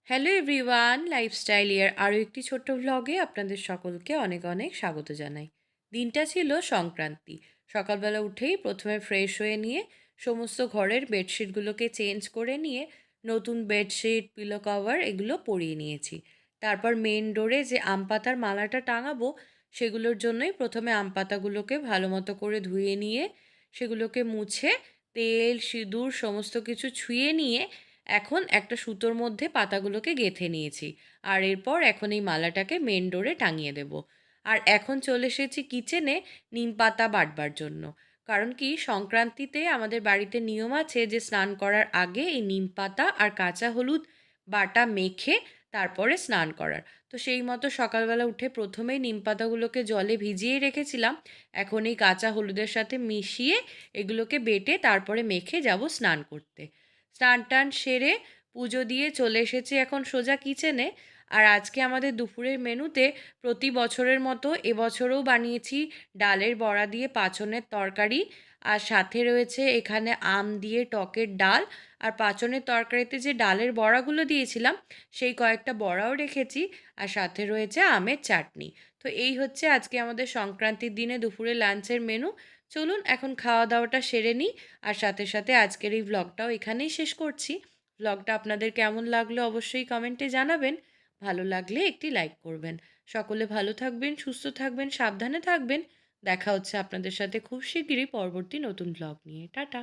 Hello everyone, lifestyle এর আরও একটি ছোট্ট ভ্লগে আপনাদের সকলকে অনেক অনেক স্বাগত জানাই। দিনটা ছিল সংক্রান্তি। সকালবেলা উঠেই প্রথমে ফ্রেশ হয়ে নিয়ে সমস্ত ঘরের বেডশিটগুলোকে চেঞ্জ করে নিয়ে নতুন বেডশিট, পিলো কভার এগুলো পরিয়ে নিয়েছি। তারপর মেন ডোরে যে আম পাতার মালাটা টাঙাবো সেগুলোর জন্যই প্রথমে আম পাতাগুলোকে ভালো মতো করে ধুয়ে নিয়ে সেগুলোকে মুছে তেল, সিঁদুর সমস্ত কিছু ছুঁয়ে নিয়ে এখন একটা সুতোর মধ্যে পাতাগুলোকে গেঁথে নিয়েছি। আর এরপর এখন এই মালাটাকে মেন ডোরে টাঙিয়ে দেব। আর এখন চলে এসেছি কিচেনে নিম পাতা বাটবার জন্য। কারণ কি, সংক্রান্তিতে আমাদের বাড়িতে নিয়ম আছে যে স্নান করার আগে এই নিম পাতা আর কাঁচা হলুদ বাটা মেখে তারপরে স্নান করার। তো সেই মতো সকালবেলা উঠে প্রথমেই নিম পাতাগুলোকে জলে ভিজিয়ে রেখেছিলাম। এখন এই কাঁচা হলুদের সাথে মিশিয়ে এগুলোকে বেটে তারপরে মেখে যাব স্নান করতে। স্নান টান সেরে পুজো দিয়ে চলে এসেছি এখন সোজা কিচেনে। আর আজকে আমাদের দুপুরের মেনুতে প্রতি বছরের মতো এবছরও বানিয়েছি ডালের বড়া দিয়ে পাঁচনের তরকারি। আর সাথে রয়েছে এখানে আম দিয়ে টকের ডাল। আর পাঁচনের তরকারিতে যে ডালের বড়াগুলো দিয়েছিলাম সেই কয়েকটা বড়াও রেখেছি। আর সাথে রয়েছে আমের চাটনি। তো এই হচ্ছে আজকে আমাদের সংক্রান্তির দিনে দুপুরে লাঞ্চের মেনু। চলুন এখন খাওয়া দাওয়াটা সেরে নিই। আর সাথে সাথে আজকের এই ভ্লগটাও এখানেই শেষ করছি। ভ্লগটা আপনাদের কেমন লাগলো অবশ্যই কমেন্টে জানাবেন। ভালো লাগলে একটি লাইক করবেন। সকলে ভালো থাকবেন, সুস্থ থাকবেন, সাবধানে থাকবেন। দেখা হচ্ছে আপনাদের সাথে খুব শিগগিরই পরবর্তী নতুন ভ্লগ নিয়ে। টাটা।